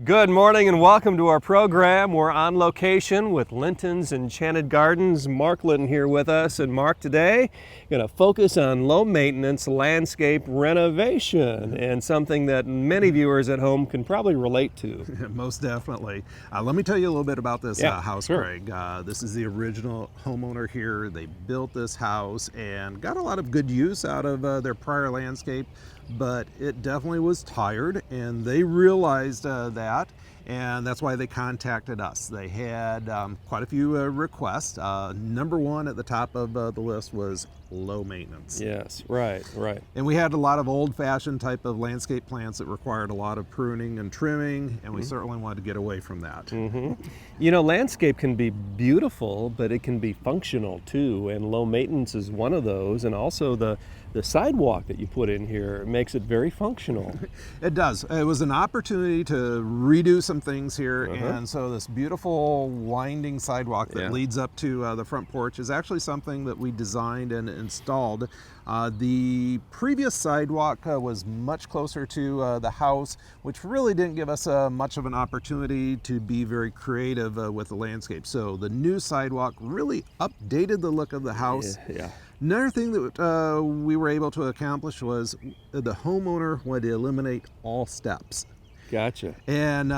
Good morning and welcome to our program. We're on location with Linton's Enchanted Gardens. Mark Linton here with us. And Mark, today, going to focus on low maintenance landscape renovation and something that many viewers at home can probably relate to. Most definitely. Let me tell you a little bit about this house, sure. Craig. This is the original homeowner here. They built this house and got a lot of good use out of their prior landscape, but it definitely was tired, and they realized that, and that's why they contacted us. They had quite a few requests. Number one at the top of the list was low maintenance. Yes, right. And we had a lot of old-fashioned type of landscape plants that required a lot of pruning and trimming, and we certainly wanted to get away from that. You know, landscape can be beautiful, but it can be functional too, and low maintenance is one of those, and also the sidewalk that you put in here makes it very functional. It does. It was an opportunity to redo some things here, and so this beautiful winding sidewalk that leads up to the front porch is actually something that we designed and installed. The previous sidewalk was much closer to the house, which really didn't give us much of an opportunity to be very creative with the landscape. So the new sidewalk really updated the look of the house. Another thing that we were able to accomplish was the homeowner wanted to eliminate all steps. Gotcha. And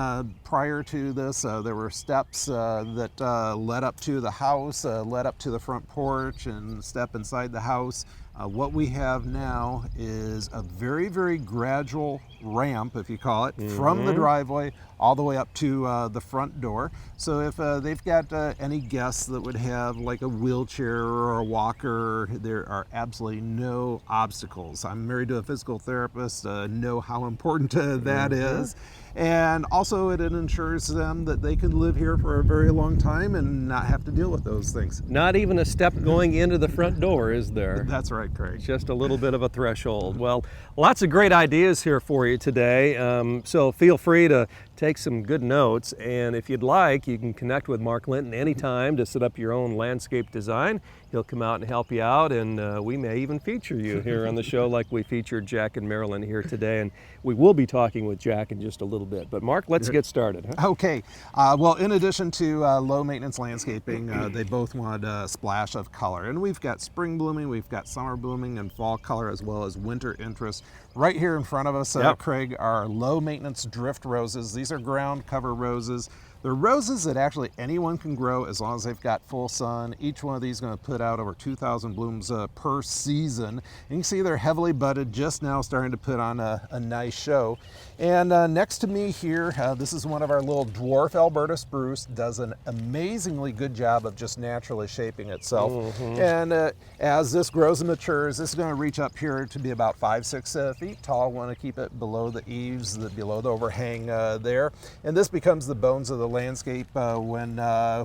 prior to this, there were steps that led up to the house, led up to the front porch, and step inside the house. What we have now is a very, very gradual ramp, if you call it, from the driveway all the way up to the front door. So if they've got any guests that would have like a wheelchair or a walker, there are absolutely no obstacles. I'm married to a physical therapist, know how important that is. And also it ensures them that they can live here for a very long time and not have to deal with those things. Not even a step going into the front door, is there? That's right, Craig. Just a little bit of a threshold. Well, lots of great ideas here for you today, so feel free to take some good notes, and if you'd like, you can connect with Mark Linton anytime to set up your own landscape design. He'll come out and help you out, and we may even feature you here on the show like we featured Jack and Marilyn here today, and we will be talking with Jack in just a little bit. But Mark, let's get started. Okay. Well, in addition to low maintenance landscaping, they both wanted a splash of color, and we've got spring blooming, we've got summer blooming, and fall color, as well as winter interest. Right here in front of us, Craig, are low maintenance drift roses. These are ground cover roses. They're roses that actually anyone can grow as long as they've got full sun. Each one of these is going to put out over 2,000 blooms per season. And you can see they're heavily budded, just now starting to put on a nice show. And next to me here, this is one of our little dwarf Alberta spruce. Does an amazingly good job of just naturally shaping itself. And as this grows and matures, this is going to reach up here to be about 5-6 feet tall. Want to keep it below the eaves, below the overhang there. And this becomes the bones of the landscape when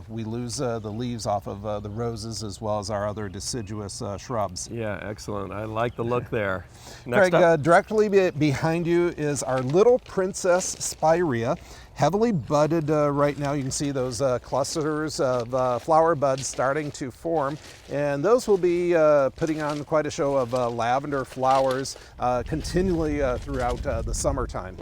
we lose the leaves off of the roses, as well as our other deciduous shrubs. Yeah, excellent. I like the look there. Craig, directly behind you is our little princess spirea. Heavily budded right now. You can see those clusters of flower buds starting to form, and those will be putting on quite a show of lavender flowers continually throughout the summertime.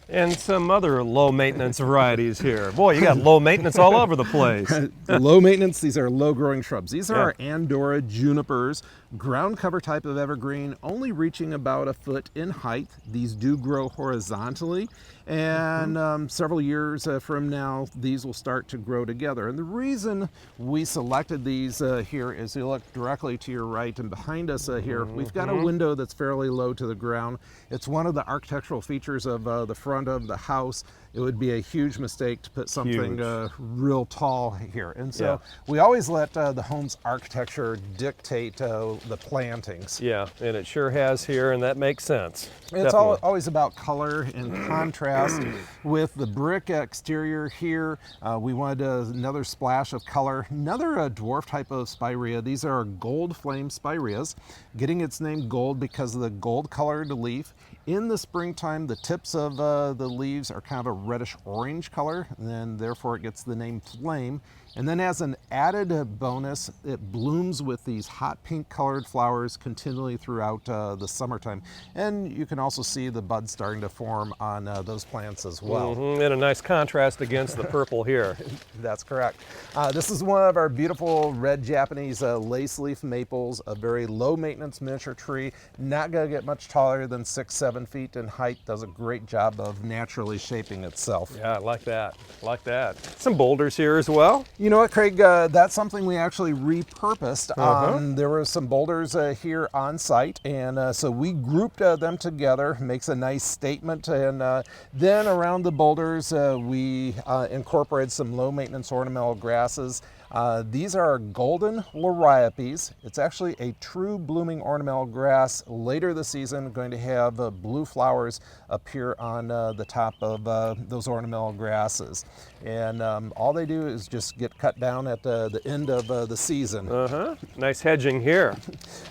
And some other low maintenance varieties here. Boy, you got low maintenance all over the place. Low maintenance, these are low growing shrubs. These are our Andorra junipers, ground cover type of evergreen, only reaching about 1 foot in height. These do grow horizontally, and several years from now, these will start to grow together. And the reason we selected these here is you look directly to your right and behind us here, we've got a window that's fairly low to the ground. It's one of the architectural features of the front of the house. It would be a huge mistake to put something real tall here. And so we always let the home's architecture dictate the plantings. Yeah, and it sure has here, and that makes sense. It's always about color and contrast. With the brick exterior here, we wanted another splash of color. Another dwarf type of spirea. These are gold flame spireas, getting its name gold because of the gold colored leaf. In the springtime, the tips of the leaves are kind of a reddish orange color, and then therefore it gets the name flame. And then as an added bonus, it blooms with these hot pink colored flowers continually throughout the summertime. And you can also see the buds starting to form on those plants as well. And a nice contrast against the purple here. That's correct. This is one of our beautiful red Japanese lace leaf maples, a very low maintenance miniature tree, not gonna get much taller than 6-7 feet in height, does a great job of naturally shaping itself. Yeah, I like that, like that. Some boulders here as well. You know what, Craig, that's something we actually repurposed. There were some boulders here on site, and so we grouped them together, makes a nice statement, and then around the boulders we incorporated some low maintenance ornamental grasses. These are golden liriopes. It's actually a true blooming ornamental grass. Later this season, going to have blue flowers appear on the top of those ornamental grasses. And all they do is just get cut down at the end of the season. Nice hedging here.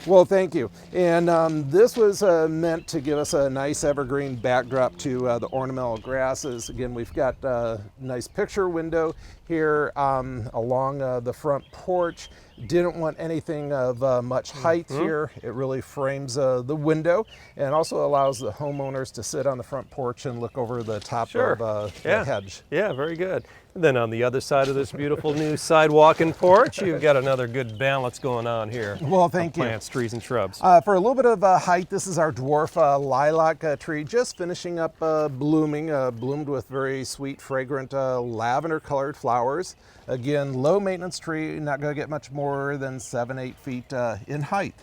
Well, thank you. And this was meant to give us a nice evergreen backdrop to the ornamental grasses. Again, we've got a nice picture window here along the front porch. Didn't want anything of much height here. It really frames the window and also allows the homeowners to sit on the front porch and look over the top of the hedge. Yeah, very good. And then on the other side of this beautiful new sidewalk and porch, you've got another good balance going on here. Well, thank you. Plants, trees, and shrubs. For a little bit of height, this is our dwarf lilac tree, just finishing up blooming, bloomed with very sweet, fragrant lavender-colored flowers. Again, low maintenance tree, not going to get much more than 7-8 feet in height.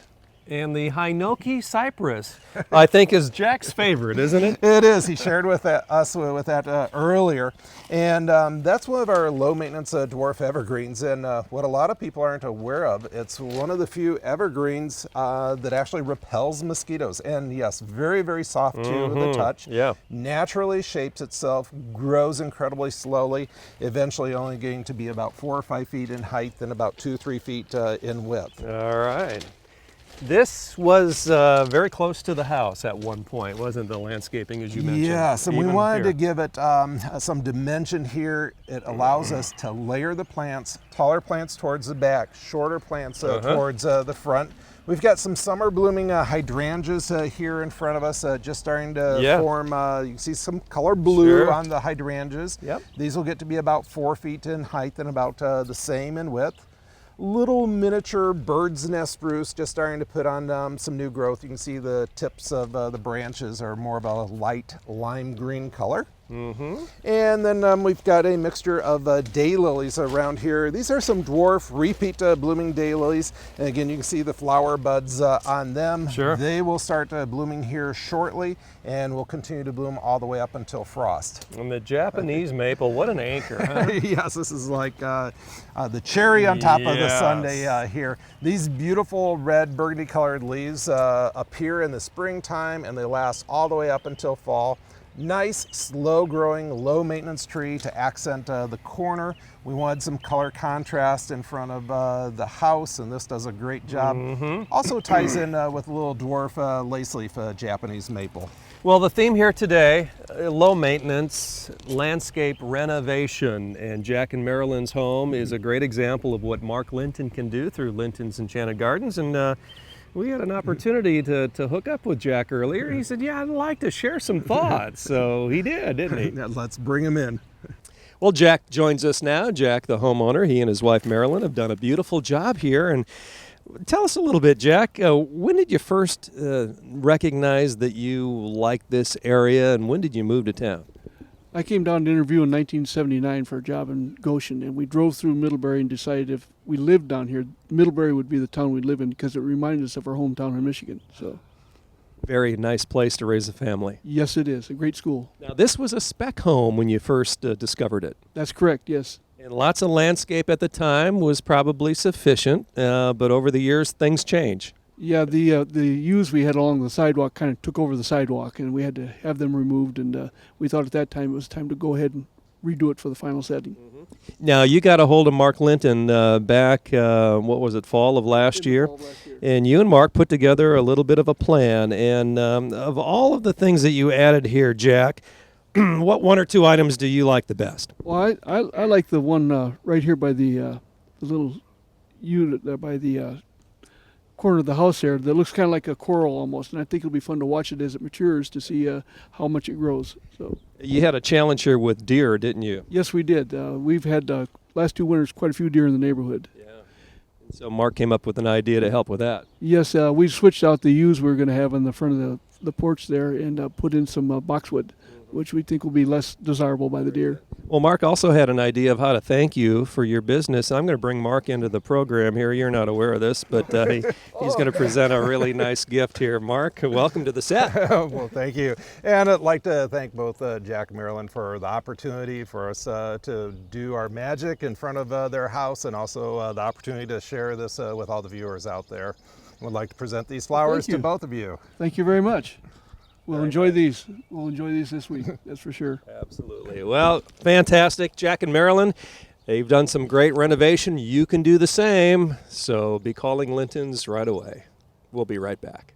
And the Hinoki cypress, I think, is Jack's favorite, isn't it? It is. He shared with us with that earlier. And that's one of our low maintenance dwarf evergreens. And what a lot of people aren't aware of, it's one of the few evergreens that actually repels mosquitoes. And yes, very, very soft to the touch. Yeah. Naturally shapes itself, grows incredibly slowly, eventually only getting to be about 4 or 5 feet in height and about 2-3 feet in width. All right. This was very close to the house at one point, wasn't the landscaping, as you mentioned? Yes, and we wanted here to give it some dimension here. It allows us to layer the plants, taller plants towards the back, shorter plants towards the front. We've got some summer blooming hydrangeas here in front of us, just starting to form. You can see some color blue on the hydrangeas. These will get to be about 4 feet in height and about the same in width. Little miniature bird's nest spruce just starting to put on some new growth. You can see the tips of the branches are more of a light lime green color. And then we've got a mixture of daylilies around here. These are some dwarf repeat blooming daylilies. And again, you can see the flower buds on them. They will start blooming here shortly and will continue to bloom all the way up until frost. And the Japanese maple, what an anchor, huh? Yes, this is like the cherry on top of the sundae here. These beautiful red burgundy colored leaves appear in the springtime and they last all the way up until fall. Nice, slow growing, low maintenance tree to accent the corner. We wanted some color contrast in front of the house, and this does a great job. Also ties in with a little dwarf lace leaf Japanese maple. Well, the theme here today, low maintenance, landscape renovation, and Jack and Marilyn's home is a great example of what Mark Linton can do through Linton's Enchanted Gardens. And we had an opportunity to hook up with Jack earlier. He said, yeah, I'd like to share some thoughts. So he did, didn't he? Let's bring him in. Well, Jack joins us now. Jack, the homeowner, he and his wife Marilyn have done a beautiful job here. And tell us a little bit, Jack, when did you first recognize that you liked this area, and when did you move to town? I came down to interview in 1979 for a job in Goshen, and we drove through Middlebury and decided if we lived down here, Middlebury would be the town we'd live in because it reminded us of our hometown in Michigan. So, very nice place to raise a family. Yes, it is. A great school. Now, this was a spec home when you first discovered it. That's correct, yes. And lots of landscape at the time was probably sufficient, but over the years, things change. Yeah, the yews we had along the sidewalk kind of took over the sidewalk, and we had to have them removed. And we thought at that time it was time to go ahead and redo it for the final setting. Now, you got a hold of Mark Linton back, what was it, fall of last year? And you and Mark put together a little bit of a plan. And of all of the things that you added here, Jack, what one or two items do you like the best? Well, I like the one right here by the little unit there by the corner of the house there that looks kind of like a coral almost, and I think it'll be fun to watch it as it matures to see how much it grows. So You had a challenge here with deer, didn't you? yes, we did. We've had last 2 winters quite a few deer in the neighborhood. Yeah. So Mark came up with an idea to help with that. Yes, we switched out the yews we were going to have in the front of the porch there and put in some boxwood, which we think will be less desirable by the deer. Well, Mark also had an idea of how to thank you for your business. I'm going to bring Mark into the program here. You're not aware of this, but he's going to present a really nice gift here. Mark, welcome to the set. Well, thank you. And I'd like to thank both Jack and Marilyn for the opportunity for us to do our magic in front of their house, and also the opportunity to share this with all the viewers out there. Would like to present these flowers to both of you. Thank you very much. We'll enjoy these. We'll enjoy these this week, that's for sure. Absolutely. Well, fantastic. Jack and Marilyn, they've done some great renovation. You can do the same. So be calling Linton's right away. We'll be right back.